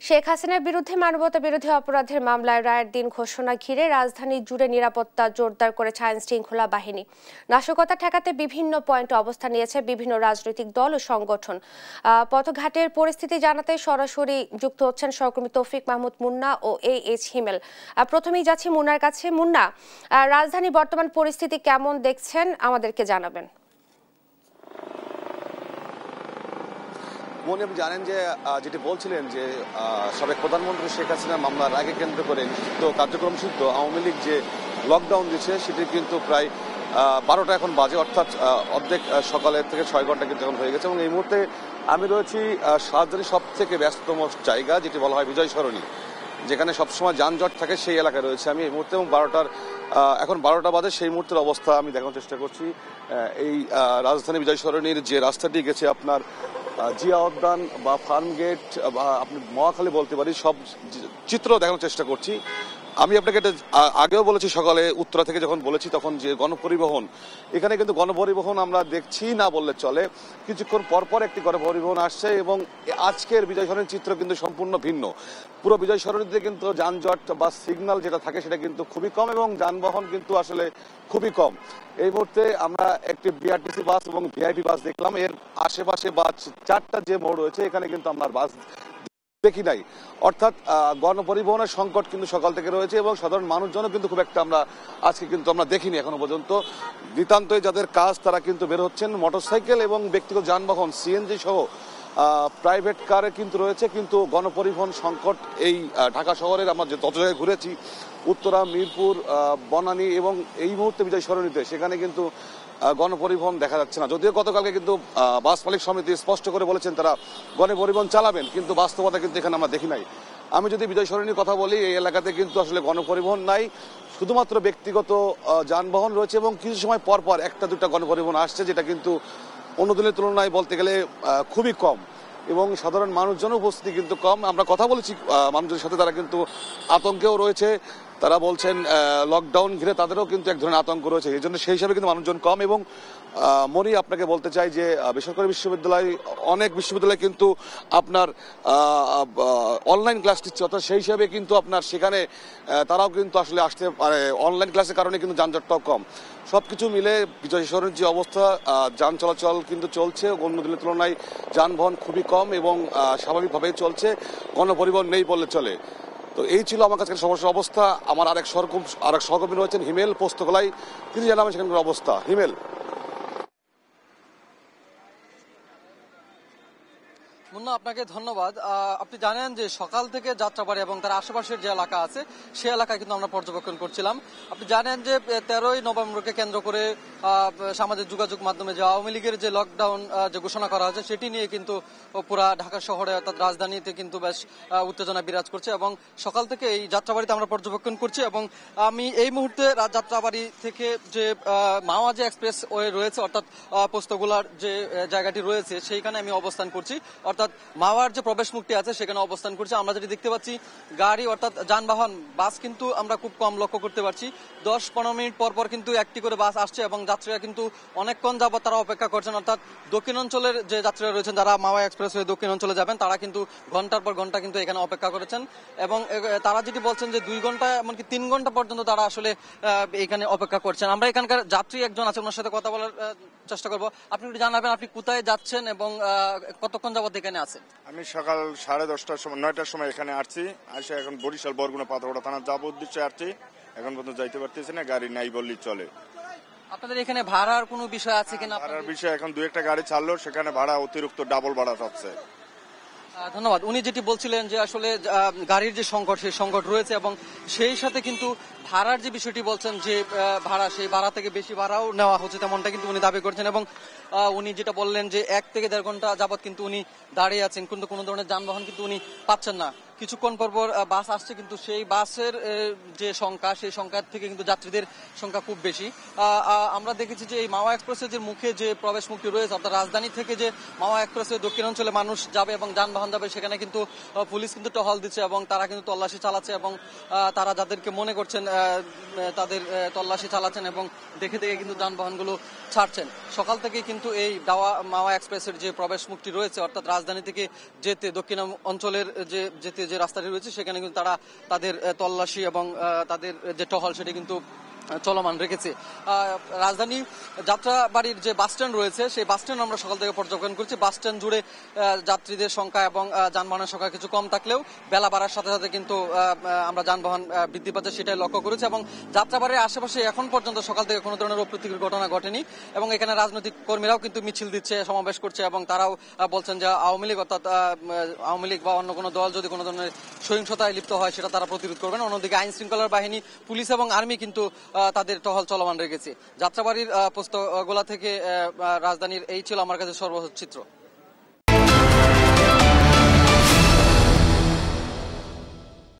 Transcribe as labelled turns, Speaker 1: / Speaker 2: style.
Speaker 1: শেখ হাসিনার বিরুদ্ধে মানবতা বিরোধী অপরাধের মামলায় রায়ের দিন ঘোষণা ঘিরে রাজধানী জুড়ে নিরাপত্তা জোরদার করেছে আইন শৃঙ্খলা বাহিনী। নাশকতা ঠেকাতে বিভিন্ন পয়েন্টে অবস্থান নিয়েছে বিভিন্ন রাজনৈতিক দল ও সংগঠন। পথঘাটের পরিস্থিতি জানাতে সরাসরি যুক্ত হচ্ছেন সহকর্মী তৌফিক মাহমুদ মুন্না ও AH হিমেল। প্রথমেই যাচ্ছি মুন্নার কাছে। মুন্না, রাজধানীর বর্তমান পরিস্থিতি কেমন দেখছেন আমাদেরকে জানাবেন।
Speaker 2: মনে আপনি জানেন যে যেটি বলছিলেন যে সাবেক প্রধানমন্ত্রী শেখ হাসিনার মামলার আগে কেন্দ্র করে নিষিদ্ধ কার্যক্রম সিদ্ধ আওয়ামী লীগ যে লকডাউন দিচ্ছে সেটি কিন্তু প্রায় 12টা এখন বাজে, অর্থাৎ অর্ধেক সকালের থেকে 6 ঘন্টা কিন্তু এখন হয়ে গেছে। এবং এই মুহূর্তে আমি রয়েছি রাজধানীর সব থেকে ব্যস্ততম জায়গা যেটি বলা হয় বিজয় সরণি, যেখানে সবসময় যানজট থাকে, সেই এলাকায় রয়েছে আমি এই মুহূর্তে। এবং এখন 12টা বাজে, সেই মুহূর্তের অবস্থা আমি দেখানোর চেষ্টা করছি। এই রাজধানী বিজয় সরণির যে রাস্তাটি গেছে আপনার জিয়া উদ্যান বা ফার্ম গেট বা আপনি মহাখালী বলতে পারি, সব চিত্র দেখানোর চেষ্টা করছি। আমি আপনাকে এটা আগেও বলেছি, সকালে উত্তরা থেকে যখন বলেছি তখন, যে গণপরিবহন, এখানে কিন্তু গণপরিবহন আমরা দেখছি না বললে চলে। কিছুক্ষণ পরপর একটি গণপরিবহন আসছে এবং আজকের বিজয় সরণির চিত্র কিন্তু সম্পূর্ণ ভিন্ন। পুরো বিজয় সরণিতে কিন্তু যানজট বা সিগন্যাল যেটা থাকে সেটা কিন্তু খুবই কম এবং যানবাহন কিন্তু আসলে খুবই কম। এই মুহূর্তে আমরা একটি BRTC বাস এবং VIP বাস দেখলাম। এর আশেপাশে বা 4টা যে মোড় রয়েছে এখানে কিন্তু আমরা বাস দেখি নাই। অর্থাৎ গণপরিবহনের সংকট কিন্তু সকাল থেকে রয়েছে এবং সাধারণ মানুষজনও কিন্তু খুব একটা আজকে কিন্তু আমরা দেখিনি এখনো পর্যন্ত। নিতান্তই যাদের কাজ তারা কিন্তু বের হচ্ছেন। মোটরসাইকেল এবং ব্যক্তিগত যানবাহন CNG সহ প্রাইভেট কারে কিন্তু রয়েছে, কিন্তু গণপরিবহন সংকট এই ঢাকা শহরের আমরা যে তত জায়গায় ঘুরেছি, উত্তরা, মিরপুর, বনানী এবং এই মুহূর্তে বিজয় সরণিতে, সেখানে কিন্তু গণপরিবহন দেখা যাচ্ছে না। যদিও গতকালকে কিন্তু বাস মালিক সমিতি স্পষ্ট করে বলেছেন তারা গণপরিবহন চালাবেন, কিন্তু বাস্তবতা কিন্তু এখানে আমরা দেখি নাই। আমি যদি বিজয় সরণির কথা বলি, এই এলাকাতে কিন্তু আসলে গণপরিবহন নাই, শুধুমাত্র ব্যক্তিগত যানবাহন রয়েছে এবং কিছু সময় পর পর 1টা 2টা গণপরিবহন আসছে, যেটা কিন্তু অন্য দিনের তুলনায় বলতে গেলে খুবই কম। এবং সাধারণ মানুষজন উপস্থিতি কিন্তু কম। আমরা কথা বলেছি মানুষদের সাথে, তারা কিন্তু আতঙ্কেও রয়েছে। তারা বলছেন লকডাউন ঘিরে তাদেরও কিন্তু এক ধরনের আতঙ্ক রয়েছে, এই জন্য সেই হিসাবে কিন্তু মানুষজন কম। এবং মনি, আপনাকে বলতে চাই যে বেসরকারি বিশ্ববিদ্যালয়, অনেক বিশ্ববিদ্যালয় কিন্তু আপনার অনলাইন ক্লাস দিচ্ছে, অর্থাৎ সেই হিসাবে কিন্তু আপনার সেখানে তারাও কিন্তু আসলে আসতে পারে। অনলাইন ক্লাসের কারণে কিন্তু যানজটটাও কম। সবকিছু মিলে বিজয় সরণির যে অবস্থা, যান চলাচল কিন্তু চলছে অন্য দিনের তুলনায়, যানবাহন খুবই কম এবং স্বাভাবিকভাবেই চলছে, গণপরিবহন নেই বললে চলে। তো এই ছিল আমার কাছে সমস্যার অবস্থা। আমার আরেক সহকর্মী রয়েছেন হিমেল পোস্তগোলায়, তিনি জানাবেন সেখানকার অবস্থা। হিমেল।
Speaker 3: মুন্না, আপনাকে ধন্যবাদ। আপনি জানেন যে সকাল থেকে যাত্রাবাড়ি এবং তার আশেপাশের যে এলাকা আছে সে এলাকায় কিন্তু আমরা পর্যবেক্ষণ করছিলাম। আপনি জানেন যে 13ই নভেম্বরকে কেন্দ্র করে সামাজিক যোগাযোগ মাধ্যমে যে আওয়ামী লীগের যে লকডাউন যে ঘোষণা করা হয়েছে সেটি নিয়ে কিন্তু পুরা ঢাকা শহরে অর্থাৎ রাজধানীতে কিন্তু বেশ উত্তেজনা বিরাজ করছে এবং সকাল থেকে এই যাত্রাবাড়িতে আমরা পর্যবেক্ষণ করছি। এবং আমি এই মুহূর্তে যাত্রাবাড়ি থেকে যে মাওয়া যে এক্সপ্রেস ওয়ে রয়েছে অর্থাৎ পোস্তগোলার যে জায়গাটি রয়েছে সেইখানে আমি অবস্থান করছি, অর্থাৎ মাওয়ার যে প্রবেশ মুখটি আছে সেখানে অবস্থান করছে। আমরা যেটি দেখতে পাচ্ছি, গাড়ি অর্থাৎ যানবাহন, বাস কিন্তু আমরা খুব কম লক্ষ্য করতে পারছি। 10-15 মিনিট পর পর কিন্তু একটি করে বাস আসছে এবং যাত্রীরা কিন্তু অনেকক্ষণ যাবত তারা অপেক্ষা করছেন। অর্থাৎ দক্ষিণ অঞ্চলের যে যাত্রীরা রয়েছেন, যারা মাওয়া এক্সপ্রেস হয়ে দক্ষিণ অঞ্চলে যাবেন, তারা কিন্তু ঘন্টার পর ঘন্টা কিন্তু এখানে অপেক্ষা করেছেন এবং তারা যেটি বলছেন যে 2 ঘন্টা এমনকি 3 ঘন্টা পর্যন্ত তারা আসলে এখানে অপেক্ষা করছেন। আমরা এখানকার যাত্রী একজন আছে, ওনার সাথে কথা বলার চেষ্টা করবো। আপনি একটু জানাবেন আপনি কোথায় যাচ্ছেন এবং কতক্ষণ যাবত এখানে আছেন?
Speaker 4: আমি সকাল 10:30টার সময় 9টার সময় এখানে আসছি, আসে এখন বরিশাল বরগুনা পাথরঘাটা থানা যাব উদ্দেশ্যে আসছি। এখন পর্যন্ত যাইতে পারতেছি না, গাড়ি নাই বললেই চলে।
Speaker 3: আপনাদের এখানে ভাড়ার কোনো বিষয় আছে কিনা?
Speaker 4: ভাড়ার বিষয় এখন 2-1টা গাড়ি ছাড়লো, সেখানে ভাড়া অতিরিক্ত ডাবল ভাড়া চাচ্ছে।
Speaker 3: ধন্যবাদ। উনি যেটি বলছিলেন যে আসলে গাড়ির যে সংকট সেই সংকট রয়েছে এবং সেই সাথে কিন্তু ভাড়ার যে বিষয়টি বলছেন যে ভাড়া, সেই ভাড়া থেকে বেশি ভাড়াও নেওয়া হচ্ছে তেমনটা কিন্তু উনি দাবি করছেন। এবং উনি যেটা বললেন যে 1 থেকে 1.5 ঘন্টা যাবত কিন্তু উনি দাঁড়িয়ে আছেন, কিন্তু কোনো ধরনের যানবাহন কিন্তু উনি পাচ্ছেন না। কিছুক্ষণ পর পর বাস আসছে, কিন্তু সেই বাসের যে সংখ্যা সেই সংখ্যার থেকে কিন্তু যাত্রীদের সংখ্যা খুব বেশি। আমরা দেখেছি যে এই মাওয়া এক্সপ্রেসের যে মুখে যে প্রবেশ মুখটি রয়েছে, অর্থাৎ রাজধানী থেকে যে মাওয়া এক্সপ্রেসের দক্ষিণ অঞ্চলে মানুষ যাবে এবং যানবাহন যাবে, সেখানে কিন্তু পুলিশ কিন্তু টহল দিচ্ছে এবং তারা কিন্তু তল্লাশি চালাচ্ছে এবং তারা যাদেরকে মনে করছেন তাদের তল্লাশি চালাচ্ছেন এবং দেখে দেখে কিন্তু যানবাহনগুলো ছাড়ছেন। সকাল থেকে কিন্তু এই মাওয়া এক্সপ্রেসের যে প্রবেশ মুখটি রয়েছে, অর্থাৎ রাজধানী থেকে যেতে দক্ষিণ অঞ্চলের যেতে যে রাস্তাটি রয়েছে সেখানে কিন্তু তারা তাদের তল্লাশি এবং তাদের যে টহল সেটি কিন্তু চলমান রেখেছে। রাজধানী যাত্রাবাড়ির যে বাস স্ট্যান্ড রয়েছে সেই বাস স্ট্যান্ড আমরা সকাল থেকে পর্যবেক্ষণ করছি। বাস স্ট্যান্ড জুড়ে যাত্রীদের সংখ্যা এবং যানবাহনের সংখ্যা কিছু কম থাকলেও বেলা বাড়ার সাথে সাথে কিন্তু আমরা যানবাহন বৃদ্ধি পাচ্ছে সেটাই লক্ষ্য করেছি। এবং যাত্রাবাড়ির আশেপাশে এখন পর্যন্ত সকাল থেকে কোনো ধরনের অপ্রীতিকর ঘটনা ঘটেনি এবং এখানে রাজনৈতিক কর্মীরাও কিন্তু মিছিল দিচ্ছে, সমাবেশ করছে এবং তারাও বলছেন যে আওয়ামী লীগ অর্থাৎ আওয়ামী লীগ বা অন্য কোনো দল যদি কোনো ধরনের সহিংসতায় লিপ্ত হয় সেটা তারা প্রতিরোধ করবেন। অন্যদিকে আইন শৃঙ্খলার বাহিনী, পুলিশ এবং আর্মি কিন্তু তাদের টহল চলমান রেখেছে। যাত্রাবাড়ির পোস্তগোলা থেকে রাজধানীর এই ছিল আমার কাছে সর্বশেষ চিত্র।